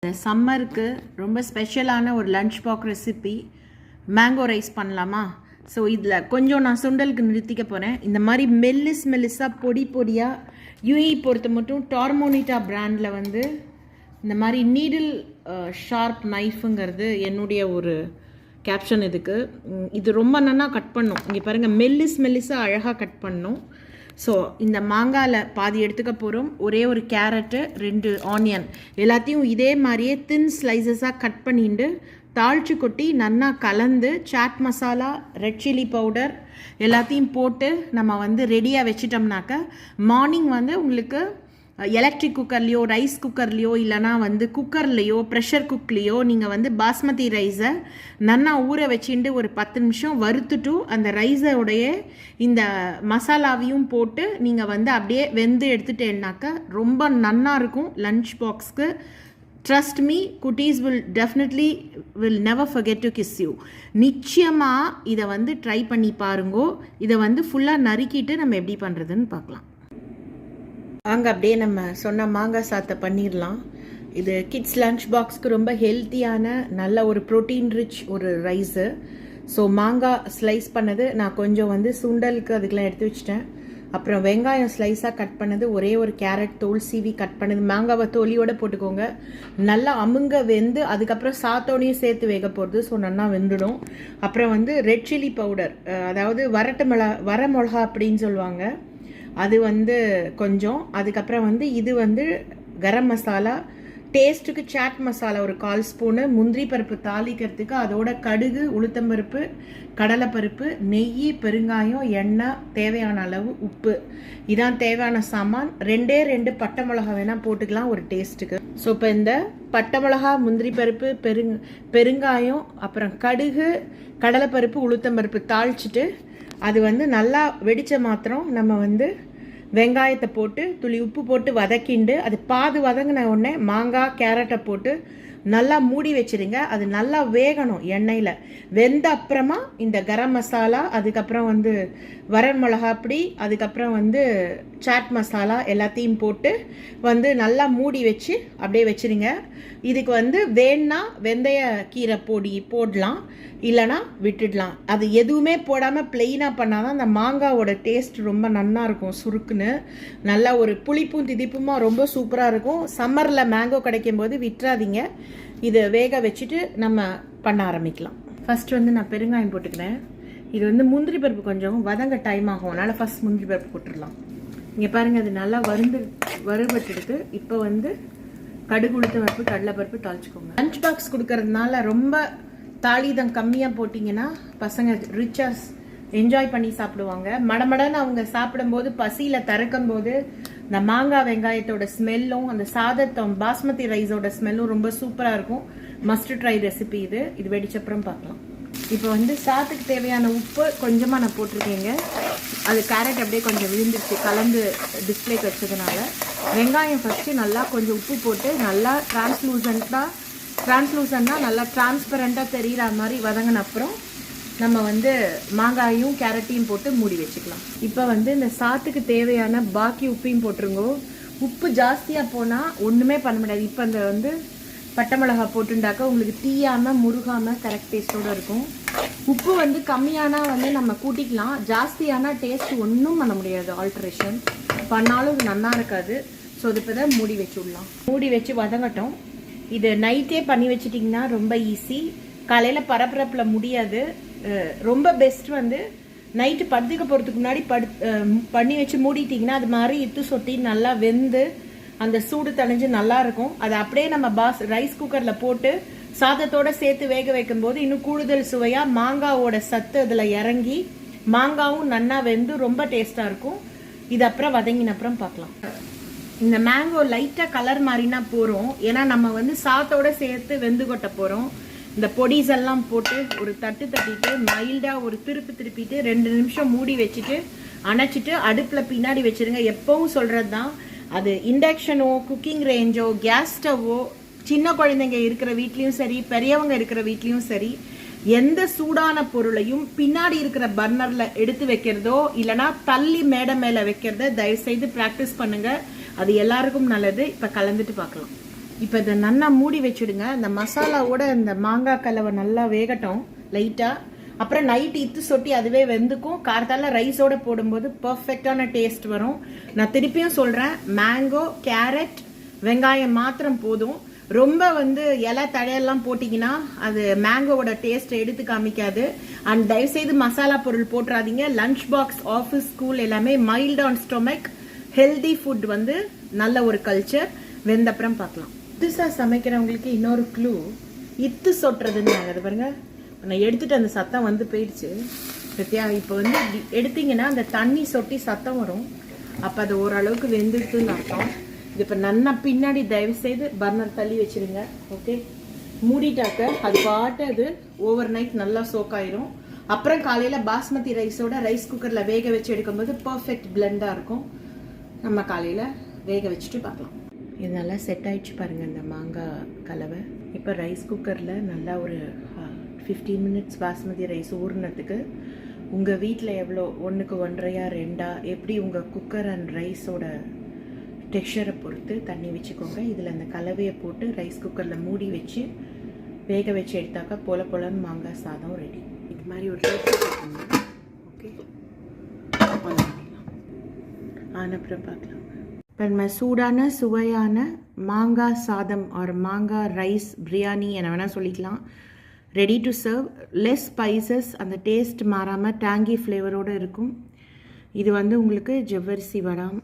இந்த சம்மருக்கு ரொம்ப ஸ்பெஷலான ஒரு lunch box recipe mango rice பண்ணலாமா? ஸோ இதில் கொஞ்சம் நான் சுண்டலுக்கு நிறுத்திக்க போகிறேன். இந்த மாதிரி மெல்லிஸாக பொடி பொடியாக யூஏ பொறுத்த மட்டும் டார்மோனிட்டா பிராண்டில் வந்து இந்த மாதிரி நீடில் ஷார்ப் நைஃபுங்கிறது என்னுடைய ஒரு கேப்ஷன். இது ரொம்ப நல்லா கட் பண்ணும். இங்கே பாருங்கள், மெல்லிஸாக அழகாக கட் பண்ணும். ஸோ இந்த மாங்காயில் பாதி எடுத்துக்க போகிறோம். ஒரே ஒரு கேரட்டு, 2 ஆனியன் எல்லாத்தையும் இதே மாதிரியே தின் ஸ்லைசஸாக கட் பண்ணிட்டு தாளித்து கொட்டி நல்லா கலந்து chaat masala, red chilli powder எல்லாத்தையும் போட்டு நம்ம வந்து ரெடியாக வச்சிட்டோம்னாக்க மார்னிங் வந்து உங்களுக்கு எலக்ட்ரிக் குக்கர்லேயோ ரைஸ் குக்கர்லேயோ இல்லைனா வந்து குக்கர்லேயோ ப்ரெஷர் குக்லேயோ நீங்கள் வந்து பாஸ்மதி ரைஸை நல்லா ஊற வச்சுட்டு ஒரு 10 நிமிஷம் வறுத்துட்டு அந்த ரைஸோடைய இந்த மசாலாவையும் போட்டு நீங்கள் வந்து அப்படியே வெந்து எடுத்துட்டேன்னாக்கா ரொம்ப நல்லா இருக்கும் லன்ச் பாக்ஸ்க்கு. ட்ரஸ்ட் மீ, குட்டீஸ் will never forget to kiss you. நிச்சயமாக இதை வந்து ட்ரை பண்ணி பாருங்கோ. இதை வந்து ஃபுல்லாக நறுக்கிட்டு நம்ம எப்படி பண்ணுறதுன்னு பார்க்கலாம். அங்கே அப்படியே நம்ம சொன்ன மாங்காய் சாத்தை பண்ணிடலாம். இது கிட்ஸ் லன்ச் பாக்ஸ்க்கு ரொம்ப ஹெல்த்தியான நல்ல ஒரு ப்ரோட்டீன் ரிச் ஒரு ரைஸு. ஸோ மாங்காய் ஸ்லைஸ் பண்ணது நான் கொஞ்சம் வந்து சுண்டலுக்கு அதுக்கெலாம் எடுத்து வச்சிட்டேன். அப்புறம் வெங்காயம் ஸ்லைஸாக கட் பண்ணது, ஒரே ஒரு கேரட் தோல் சீவி கட் பண்ணது. மாங்காவை தோலியோடு போட்டுக்கோங்க. நல்லா அமுங்க வெந்து அதுக்கப்புறம் சாத்தோடையும் சேர்த்து வேக போகிறது. ஸோ நல்லா வெந்துடும். அப்புறம் வந்து ரெட் சில்லி பவுடர், அதாவது வர மிளகா அப்படின்னு சொல்லுவாங்க, அது வந்து கொஞ்சம். அதுக்கப்புறம் வந்து இது வந்து கரம் மசாலா, டேஸ்ட்டுக்கு சாட் மசாலா ஒரு 1/4 ஸ்பூனு, முந்திரி பருப்பு தாளிக்கிறதுக்கு அதோட கடுகு, உளுத்தம்பருப்பு, கடலைப்பருப்பு, நெய், பெருங்காயம், எண்ணெய், தேவையான அளவு உப்பு. இதான் தேவையான சாமான். 2 பட்டை மிளகா வேணால் போட்டுக்கலாம் ஒரு டேஸ்ட்டுக்கு. ஸோ இப்போ இந்த பட்டை மிளகா, முந்திரி பருப்பு, பெருங்காயம், அப்புறம் கடுகு, கடலைப்பருப்பு, உளுத்தம்பருப்பு தாளிச்சிட்டு அது வந்து நல்லா வெடித்த மாத்திரம் நம்ம வந்து வெங்காயத்தை போட்டு துளி உப்பு போட்டு வதக்கிண்டு அது பாது வதங்கின உடனே மாங்காய், கேரட்டை போட்டு நல்லா மூடி வச்சுருங்க. அது நல்லா வேகணும் எண்ணெயில். வெந்த அப்புறமா இந்த கரம் மசாலா, அதுக்கப்புறம் வந்து வரமிளகா பொடி, அதுக்கப்புறம் வந்து சாட் மசாலா எல்லாத்தையும் போட்டு வந்து நல்லா மூடி வச்சு அப்படியே வச்சுருங்க. இதுக்கு வந்து வேணா வெந்தய கீரை பொடி போடலாம், இல்லைனா விட்டுடலாம். அது எதுவுமே போடாமல் பிளெயினாக பண்ணாதான் அந்த மாங்காவோட டேஸ்ட் ரொம்ப நல்லா இருக்கும். சுருக்குன்னு நல்லா ஒரு புளிப்பும் திதிப்புமா ரொம்ப சூப்பராக இருக்கும். சம்மரில் மேங்கோ கிடைக்கும் போது விட்டுறாதீங்க. இதை வேக வச்சுட்டு நம்ம பண்ண ஆரம்பிக்கலாம். ஃபர்ஸ்ட் வந்து நான் பெருங்காயம் போட்டுக்கிறேன். இது வந்து முந்திரி பருப்பு கொஞ்சம் வதங்க டைம் ஆகும், அதனால் ஃபர்ஸ்ட் முந்திரி பருப்பு போட்டுடலாம். இங்கே பாருங்கள், அது நல்லா வறுபட்டுடுது. இப்போ வந்து கடுகு, உளுத்த பருப்பு, கடலைப்பருப்பு தாளிச்சுக்கோங்க. லஞ்ச் பாக்ஸ் கொடுக்கறதுனால ரொம்ப தாளிதம் கம்மியாக போட்டிங்கன்னா பசங்க ரிச்சாக என்ஜாய் பண்ணி சாப்பிடுவாங்க. மடமடன்னு அவங்க சாப்பிடும்போது பசியில் திறக்கும் போது இந்த மாங்காய் வெங்காயத்தோட ஸ்மெல்லும் அந்த சாதத்தம் பாஸ்மதி ரைஸோட ஸ்மெல்லும் ரொம்ப சூப்பராக இருக்கும். மஸ்ட் ட்ரை ரெசிபி இது. இது வெடிச்சப்புறம் பார்க்கலாம். இப்போ வந்து சாத்துக்கு தேவையான உப்பு கொஞ்சமாக நான் போட்டிருக்கேங்க. அது கேரட் அப்படியே கொஞ்சம் விழுந்துருச்சு கலந்து டிஸ்பிளேக்கு வச்சதுனால. வெங்காயம் ஃபஸ்ட்டு நல்லா கொஞ்சம் உப்பு போட்டு நல்லா டிரான்ஸ்லூசண்டாக நல்லா டிரான்ஸ்பரண்ட்டாக தெரிகிற மாதிரி வதங்கின அப்புறம் நம்ம வந்து மாங்காயும் கேரட்டையும் போட்டு மூடி வச்சுக்கலாம். இப்போ வந்து இந்த சாத்துக்கு தேவையான பாக்கி உப்பையும் போட்டுருங்கோ. உப்பு ஜாஸ்தியாக போனால் ஒன்றுமே பண்ண முடியாது. இப்போ அந்த வந்து பட்டை மிளகா போட்டுண்டாக்க உங்களுக்கு தீயாமல் முருகாமல் கரெக்ட் டேஸ்ட்டோடு இருக்கும். உப்பு வந்து கம்மியானால் வந்து நம்ம கூட்டிக்கலாம், ஜாஸ்தியான டேஸ்ட் ஒன்றும் பண்ண முடியாது. ஆல்ட்ரேஷன் பண்ணாலும் நல்லா இருக்காது. ஸோ இது இப்போ தான் மூடி வச்சு விடலாம். மூடி வச்சு வதங்கட்டும். இது நைட்டே பண்ணி வச்சிட்டிங்கன்னா ரொம்ப ஈஸி. காலையில் பரபரப்பில் முடியாது. ரொம்ப பெஸ்ட் வந்து நைட்டு படுத்துக்க போகிறதுக்கு முன்னாடி பண்ணி வச்சு மூடிட்டிங்கன்னா அது மாதிரி இட்டு சொட்டி நல்லா வெந்து அந்த சூடு தணிஞ்சு நல்லா இருக்கும். அதை அப்படியே நம்ம ரைஸ் குக்கரில் போட்டு சாதத்தோடு சேர்த்து வேக வைக்கும் போது இன்னும் கூடுதல் சுவையாக மாங்காவோட சத்து அதில் இறங்கி மாங்காவும் நல்லா வெந்து ரொம்ப டேஸ்ட்டாக இருக்கும். இது அப்புறம் வதங்கின அப்புறம் பார்க்கலாம். இந்த மேங்கோ லைட்டாக கலர் மாதிரினா போகிறோம், ஏன்னா நம்ம வந்து சாத்தோட சேர்த்து வெந்து கொட்ட போகிறோம். இந்த பொடிஸ் எல்லாம் போட்டு ஒரு தட்டிட்டு மைல்டாக ஒரு திருப்பிட்டு 2 நிமிஷம் மூடி வச்சுட்டு அணைச்சிட்டு அடுப்பில் பின்னாடி வச்சுருங்க. எப்பவும் சொல்கிறது தான், அது இண்டக்ஷனோ குக்கிங் ரேஞ்சோ கேஸ் ஸ்டவ்வோ சின்ன குழந்தைங்க இருக்கிற வீட்லேயும் சரி பெரியவங்க இருக்கிற வீட்லேயும் சரி எந்த சூடான பொருளையும் பின்னாடி இருக்கிற பர்னரில் எடுத்து வைக்கிறதோ இல்லைனா தள்ளி மேடை மேலே வைக்கிறத தயவுசெய்து ப்ராக்டிஸ் பண்ணுங்கள். அது எல்லாருக்கும் நல்லது. இப்போ கலந்துட்டு பார்க்கலாம். இப்போ இதை நல்லா மூடி வச்சுடுங்க. அந்த மசாலாவோட இந்த மாங்காய் கலவை நல்லா வேகட்டும் லைட்டாக. அப்புறம் நைட் இத்து சொட்டி அதுவே வெந்துக்கும். காரத்தால ரைஸோட போடும்போது பர்ஃபெக்டான டேஸ்ட் வரும். நான் திருப்பியும் சொல்கிறேன், மேங்கோ, கேரட், வெங்காயம் மாத்திரம் போதும். ரொம்ப வந்து இலை தழையெல்லாம் போட்டிங்கன்னா அது மேங்கோவோட டேஸ்ட் எடுத்து காமிக்காது. அண்ட் தயவுசெய்து மசாலா பொருள் போட்டுறாதீங்க. லஞ்ச் பாக்ஸ், ஆஃபீஸ், ஸ்கூல் எல்லாமே mild on stomach healthy food வந்து நல்ல ஒரு கல்ச்சர். வெந்தப்புறம் பார்க்கலாம். புதுசாக சமைக்கிறவங்களுக்கு இன்னொரு க்ளூ, இத்து சொட்டுறதுன்னு அது பாருங்க. நான் எடுத்துட்டு அந்த சத்தம் வந்து போயிடுச்சு சத்யா. இப்போ வந்து எடுத்தீங்கன்னா அந்த தண்ணி சொட்டி சத்தம் வரும். அப்போ அது ஓரளவுக்கு வெந்துட்டுன்னு அர்த்தம். இது இப்போ நல்லா பின்னாடி தயவு செய்து பர்னர் தள்ளி வச்சிருங்க. ஓகே, மூடிட்டாக்க அது பாட்டு அது ஓவர் நைட் நல்லா சோக் ஆயிரும். அப்புறம் காலையில் பாஸ்மதி ரைஸோட ரைஸ் குக்கரில் வேக வச்சு எடுக்கும்போது பர்ஃபெக்ட் பிளெண்டாக இருக்கும். நம்ம காலையில் வேக வச்சுட்டு பார்க்கலாம். இது நல்லா செட் ஆயிடுச்சு பாருங்கள் இந்த மாங்காய் கலவை. இப்போ ரைஸ் குக்கரில் நல்லா ஒரு 15 மினிட்ஸ் பாஸ்மதி ரைஸ் ஊறினதுக்கு உங்கள் வீட்டில் எவ்வளோ 1க்கு 1.5 2 எப்படி உங்கள் குக்கர் அண்ட் ரைஸோட டெக்ஸ்சரை பொறுத்து தண்ணி வச்சுக்கோங்க. இதில் அந்த கலவையை போட்டு ரைஸ் குக்கரில் மூடி வச்சு வேக வச்சு எடுத்தாக்கா பொலன்னு மாங்காய் சாதம் ரெடி. இது மாதிரி ஒரு ஓகே, அப்புறம் பார்க்கலாம். இப்போ நம்ம சூடான சுவையான மாங்காய் சாதம் ஒரு மாங்காய் ரைஸ் பிரியாணி என்ன வேணால் சொல்லிக்கலாம். Ready to serve. Less spices, அந்த டேஸ்ட் மாறாமல் டேங்கி ஃப்ளேவரோடு இருக்கும். இது வந்து உங்களுக்கு ஜவ்வரிசி வடாம்